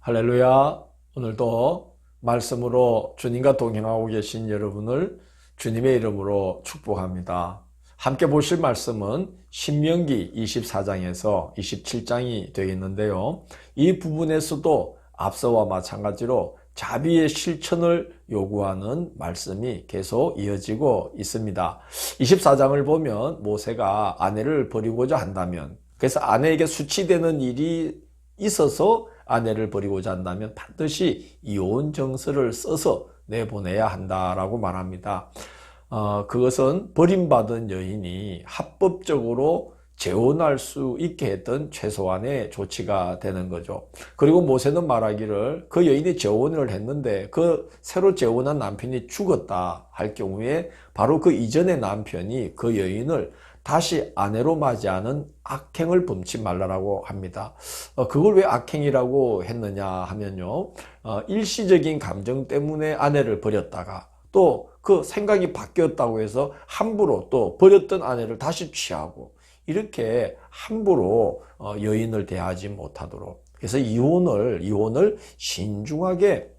할렐루야. 오늘도 말씀으로 주님과 동행하고 계신 여러분을 주님의 이름으로 축복합니다. 함께 보실 말씀은 신명기 24장에서 27장이 되어 있는데요. 이 부분에서도 앞서와 마찬가지로 자비의 실천을 요구하는 말씀이 계속 이어지고 있습니다. 24장을 보면 모세가 아내를 버리고자 한다면, 그래서 아내에게 수치되는 일이 있어서 아내를 버리고자 한다면 반드시 이혼 정서를 써서 내보내야 한다라고 말합니다. 그것은 버림받은 여인이 합법적으로 재혼할 수 있게 했던 최소한의 조치가 되는 거죠. 그리고 모세는 말하기를 그 여인이 재혼을 했는데 그 새로 재혼한 남편이 죽었다 할 경우에 바로 그 이전의 남편이 그 여인을 다시 아내로 맞이하는 악행을 범치 말라라고 합니다. 그걸 왜 악행이라고 했느냐 하면요. 일시적인 감정 때문에 아내를 버렸다가 또 그 생각이 바뀌었다고 해서 함부로 또 버렸던 아내를 다시 취하고 이렇게 함부로 여인을 대하지 못하도록, 그래서 이혼을 신중하게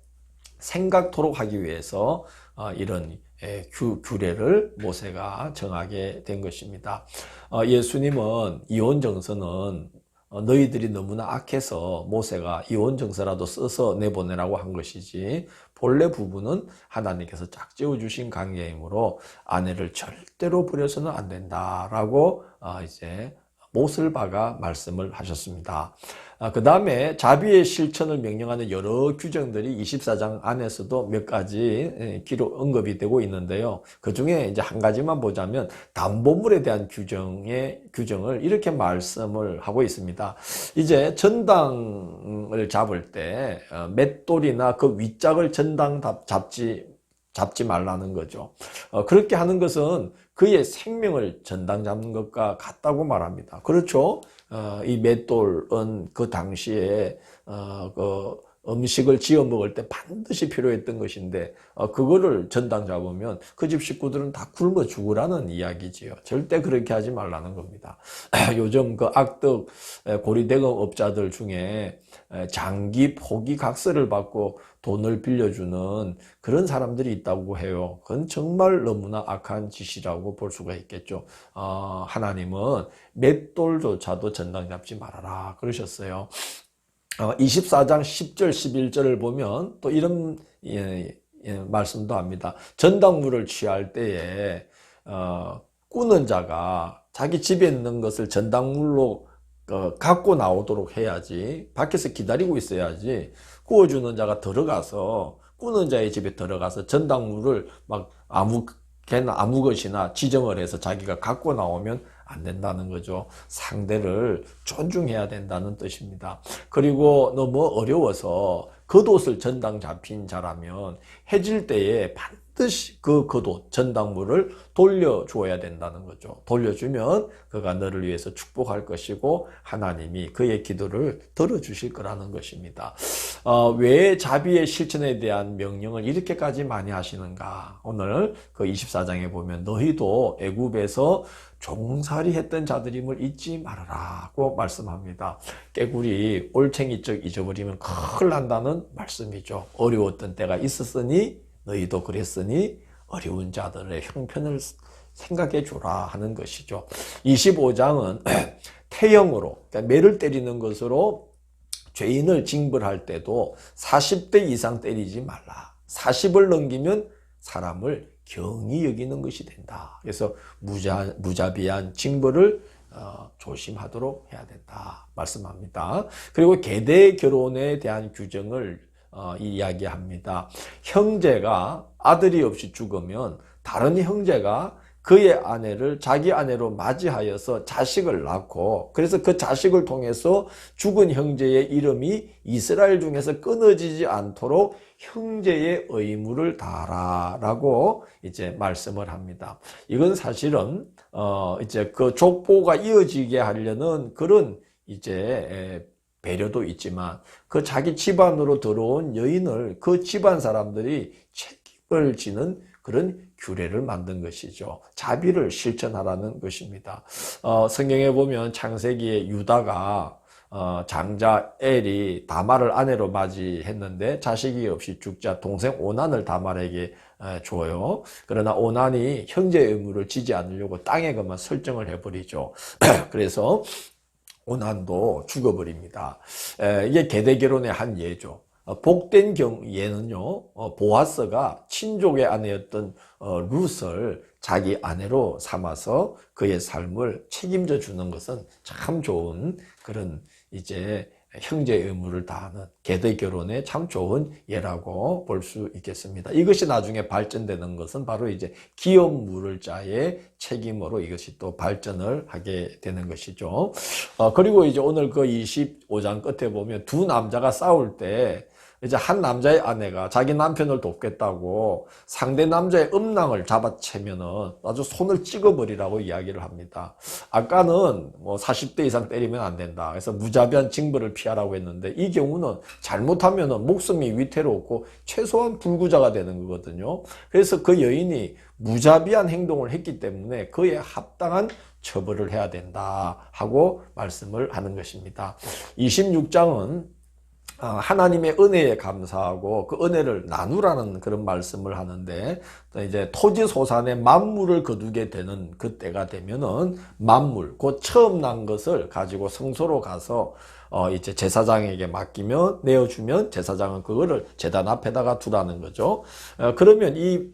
생각토록 하기 위해서 이런 규례를 모세가 정하게 된 것입니다. 예수님은 이혼 정서는 너희들이 너무나 악해서 모세가 이혼 정서라도 써서 내보내라고 한 것이지, 본래 부부는 하나님께서 짝지어 주신 관계이므로 아내를 절대로 버려서는 안 된다라고 이제 못을 박아 말씀을 하셨습니다. 그 다음에 자비의 실천을 명령하는 여러 규정들이 24장 안에서도 몇 가지 기록 언급이 되고 있는데요. 그 중에 이제 한 가지만 보자면 담보물에 대한 규정을 이렇게 말씀을 하고 있습니다. 이제 전당을 잡을 때 맷돌이나 그 윗짝을 전당 잡지 말라는 거죠. 그렇게 하는 것은 그의 생명을 전당 잡는 것과 같다고 말합니다. 그렇죠? 이 맷돌은 그 당시에 그 음식을 지어 먹을 때 반드시 필요했던 것인데 그거를 전당 잡으면 그 집 식구들은 다 굶어 죽으라는 이야기지요. 절대 그렇게 하지 말라는 겁니다. 요즘 그 악덕 고리대금 업자들 중에 장기 포기 각서를 받고 돈을 빌려주는 그런 사람들이 있다고 해요. 그건 정말 너무나 악한 짓이라고 볼 수가 있겠죠. 하나님은 맷돌조차도 전당 잡지 말아라 그러셨어요. 24장 10절 11절을 보면 또 이런 말씀도 합니다. 전당물을 취할 때에 꾸는 자가 자기 집에 있는 것을 전당물로 갖고 나오도록 해야지, 밖에서 기다리고 있어야지, 구워주는 자가 들어가서 꾸는 자의 집에 들어가서 전당물을 막 아무 것이나 지정을 해서 자기가 갖고 나오면 안 된다는 거죠. 상대를 존중해야 된다는 뜻입니다. 그리고 너무 어려워서 겉옷을 전당 잡힌 자라면 해질 때에 반드시 그 겉옷 전당물을 돌려주어야 된다는 거죠. 돌려주면 그가 너를 위해서 축복할 것이고 하나님이 그의 기도를 들어주실 거라는 것입니다. 왜 자비의 실천에 대한 명령을 이렇게까지 많이 하시는가? 오늘 그 24장에 보면 너희도 애굽에서 종살이 했던 자들임을 잊지 말아라고 말씀합니다. 깨구리 올챙이적 잊어버리면 큰일 난다는 말씀이죠. 어려웠던 때가 있었으니 너희도 그랬으니 어려운 자들의 형편을 생각해 주라 하는 것이죠. 25장은 태형으로, 그러니까 매를 때리는 것으로 죄인을 징벌할 때도 40대 이상 때리지 말라. 40을 넘기면 사람을 경히 여기는 것이 된다. 그래서 무자비한 징벌을 조심하도록 해야 된다 말씀합니다. 그리고 계대 결혼에 대한 규정을 이야기합니다. 형제가 아들이 없이 죽으면 다른 형제가 그의 아내를 자기 아내로 맞이하여서 자식을 낳고, 그래서 그 자식을 통해서 죽은 형제의 이름이 이스라엘 중에서 끊어지지 않도록 형제의 의무를 다하라라고 이제 말씀을 합니다. 이건 사실은 이제 그 족보가 이어지게 하려는 그런 이제 배려도 있지만, 그 자기 집안으로 들어온 여인을 그 집안 사람들이 책임을 지는 그런 규례를 만든 것이죠. 자비를 실천하라는 것입니다. 성경에 보면 창세기에 유다가 장자 엘이 다말을 아내로 맞이했는데 자식이 없이 죽자 동생 오난을 다말에게 줘요. 그러나 오난이 형제의 의무를 지지 않으려고 땅에 그만 설정을 해버리죠. 그래서 오난도 죽어버립니다. 이게 계대결혼의 한 예죠. 복된 예는요, 보아스가 친족의 아내였던 룻을 자기 아내로 삼아서 그의 삶을 책임져 주는 것은 참 좋은 그런 이제 형제 의무를 다하는 계대 결혼의 참 좋은 예라고 볼 수 있겠습니다. 이것이 나중에 발전되는 것은 바로 이제 기업 물을 자의 책임으로 이것이 또 발전을 하게 되는 것이죠. 그리고 이제 오늘 그 25장 끝에 보면 두 남자가 싸울 때 이제 한 남자의 아내가 자기 남편을 돕겠다고 상대 남자의 음낭을 잡아채면은 아주 손을 찍어버리라고 이야기를 합니다. 아까는 뭐 40대 이상 때리면 안 된다. 그래서 무자비한 징벌을 피하라고 했는데 이 경우는 잘못하면은 목숨이 위태롭고 최소한 불구자가 되는 거거든요. 그래서 그 여인이 무자비한 행동을 했기 때문에 그에 합당한 처벌을 해야 된다 하고 말씀을 하는 것입니다. 26장은 하나님의 은혜에 감사하고 그 은혜를 나누라는 그런 말씀을 하는데 이제 토지 소산의 만물을 거두게 되는 그때가 되면은 만물, 곧 처음 난 것을 가지고 성소로 가서 이제 제사장에게 맡기면 내어주면 제사장은 그거를 제단 앞에다가 두라는 거죠. 그러면 이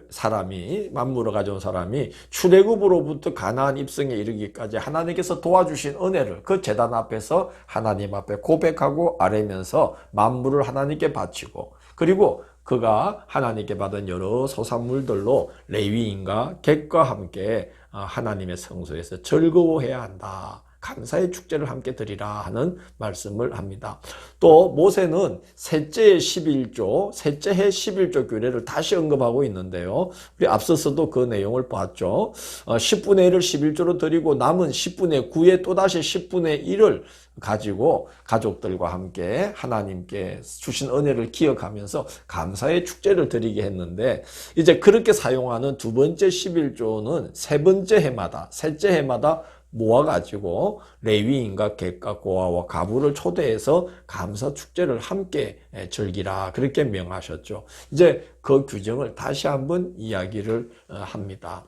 사람이 만물을 가져온 사람이 출애굽으로부터 가나안 입성에 이르기까지 하나님께서 도와주신 은혜를 그 제단 앞에서 하나님 앞에 고백하고 아뢰면서 만물을 하나님께 바치고 그리고 그가 하나님께 받은 여러 소산물들로 레위인과 객과 함께 하나님의 성소에서 즐거워해야 한다. 감사의 축제를 함께 드리라 하는 말씀을 합니다. 또 모세는 셋째의 11조, 셋째 해 11조 규례를 다시 언급하고 있는데요. 우리 앞서서도 그 내용을 봤죠. 10분의 1을 11조로 드리고 남은 10분의 9에 또다시 10분의 1을 가지고 가족들과 함께 하나님께 주신 은혜를 기억하면서 감사의 축제를 드리게 했는데 이제 그렇게 사용하는 두 번째 11조는 세 번째 해마다, 셋째 해마다 모아가지고 레위인과 객과 고아와 가부를 초대해서 감사 축제를 함께 즐기라 그렇게 명하셨죠. 이제 그 규정을 다시 한번 이야기를 합니다.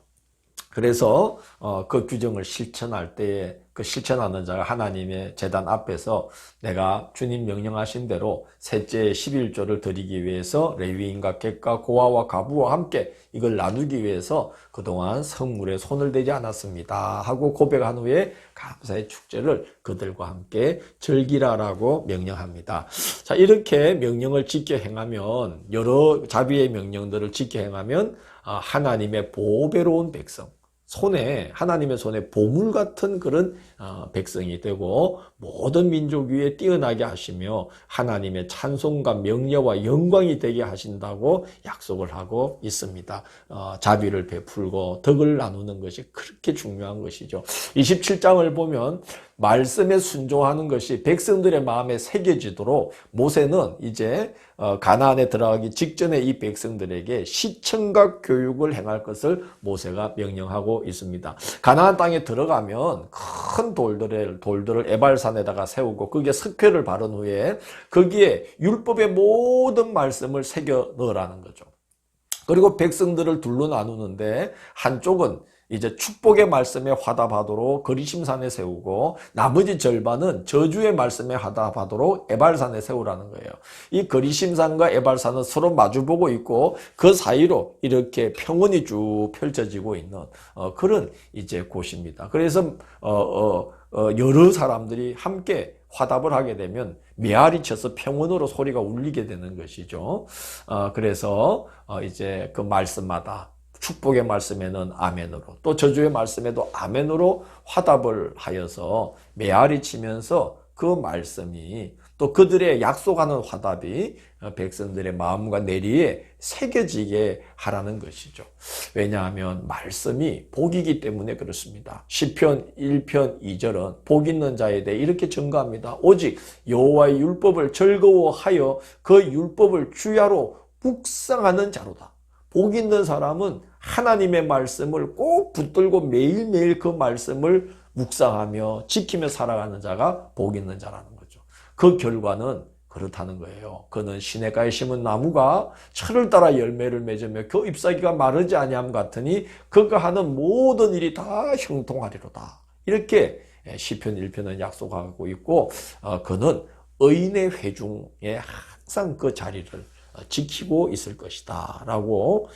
그래서 그 규정을 실천할 때에 그 실천하는 자가 하나님의 제단 앞에서 내가 주님 명령하신 대로 셋째 11조를 드리기 위해서 레위인과 객과 고아와 가부와 함께 이걸 나누기 위해서 그동안 성물에 손을 대지 않았습니다 하고 고백한 후에 감사의 축제를 그들과 함께 즐기라라고 명령합니다. 자, 이렇게 명령을 지켜 행하면 여러 자비의 명령들을 지켜 행하면 하나님의 보배로운 백성 하나님의 손에 보물 같은 그런 백성이 되고 모든 민족 위에 뛰어나게 하시며 하나님의 찬송과 명예와 영광이 되게 하신다고 약속을 하고 있습니다. 자비를 베풀고 덕을 나누는 것이 그렇게 중요한 것이죠. 27장을 보면 말씀에 순종하는 것이 백성들의 마음에 새겨지도록 모세는 이제 가나안에 들어가기 직전에 이 백성들에게 시청각 교육을 행할 것을 모세가 명령하고 있습니다. 가나안 땅에 들어가면 큰 돌들을 에발산에다가 세우고 거기에 석회를 바른 후에 거기에 율법의 모든 말씀을 새겨 넣으라는 거죠. 그리고 백성들을 둘로 나누는데 한쪽은 이제 축복의 말씀에 화답하도록 거리심산에 세우고 나머지 절반은 저주의 말씀에 화답하도록 에발산에 세우라는 거예요. 이 거리심산과 에발산은 서로 마주보고 있고 그 사이로 이렇게 평원이 쭉 펼쳐지고 있는 그런 이제 곳입니다. 그래서 여러 사람들이 함께 화답을 하게 되면 메아리 쳐서 평원으로 소리가 울리게 되는 것이죠. 그래서 이제 그 말씀마다 축복의 말씀에는 아멘으로 또 저주의 말씀에도 아멘으로 화답을 하여서 메아리 치면서 그 말씀이 또 그들의 약속하는 화답이 백성들의 마음과 내리에 새겨지게 하라는 것이죠. 왜냐하면 말씀이 복이기 때문에 그렇습니다. 시편 1편 2절은 복 있는 자에 대해 이렇게 증거합니다. 오직 여호와의 율법을 즐거워하여 그 율법을 주야로 묵상하는 자로다. 복 있는 사람은 하나님의 말씀을 꼭 붙들고 매일매일 그 말씀을 묵상하며 지키며 살아가는 자가 복 있는 자라는 거죠. 그 결과는 그렇다는 거예요. 그는 시냇가에 심은 나무가 철을 따라 열매를 맺으며 그 잎사귀가 마르지 아니함 같으니 그가 하는 모든 일이 다 형통하리로다. 이렇게 시편 1편은 약속하고 있고, 그는 의인의 회중에 항상 그 자리를 지키고 있을 것이다 라고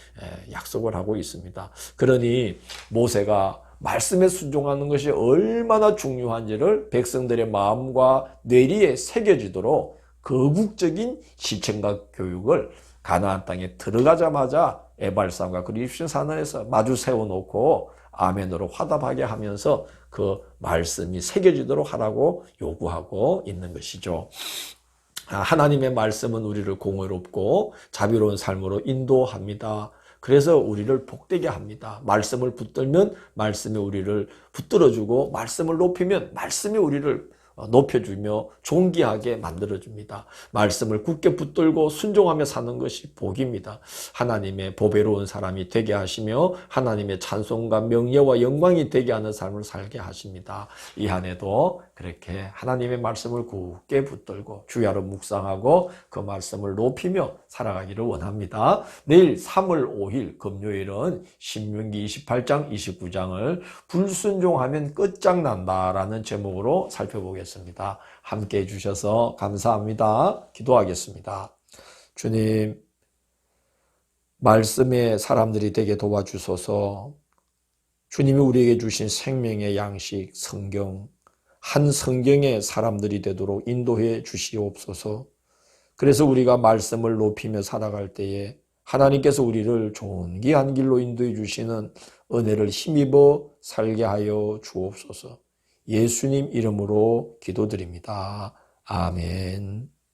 약속을 하고 있습니다. 그러니 모세가 말씀에 순종하는 것이 얼마나 중요한지를 백성들의 마음과 뇌리에 새겨지도록 거국적인 실천과 교육을 가나안 땅에 들어가자마자 에발산과 그 리브신 산하에서 마주 세워놓고 아멘으로 화답하게 하면서 그 말씀이 새겨지도록 하라고 요구하고 있는 것이죠. 하나님의 말씀은 우리를 공의롭고 자비로운 삶으로 인도합니다. 그래서 우리를 복되게 합니다. 말씀을 붙들면 말씀이 우리를 붙들어주고, 말씀을 높이면 말씀이 우리를 높여주며 존귀하게 만들어줍니다. 말씀을 굳게 붙들고 순종하며 사는 것이 복입니다. 하나님의 보배로운 사람이 되게 하시며 하나님의 찬송과 명예와 영광이 되게 하는 삶을 살게 하십니다. 이 한 해도 그렇게 하나님의 말씀을 굳게 붙들고 주야로 묵상하고 그 말씀을 높이며 살아가기를 원합니다. 내일 3월 5일 금요일은 신명기 28장 29장을 불순종하면 끝장난다라는 제목으로 살펴보겠습니다. 함께 해주셔서 감사합니다. 기도하겠습니다. 주님, 말씀의 사람들이 되게 도와주소서. 주님이 우리에게 주신 생명의 양식 성경, 한 성경의 사람들이 되도록 인도해 주시옵소서. 그래서 우리가 말씀을 높이며 살아갈 때에 하나님께서 우리를 존귀한 길로 인도해 주시는 은혜를 힘입어 살게 하여 주옵소서. 예수님 이름으로 기도드립니다. 아멘.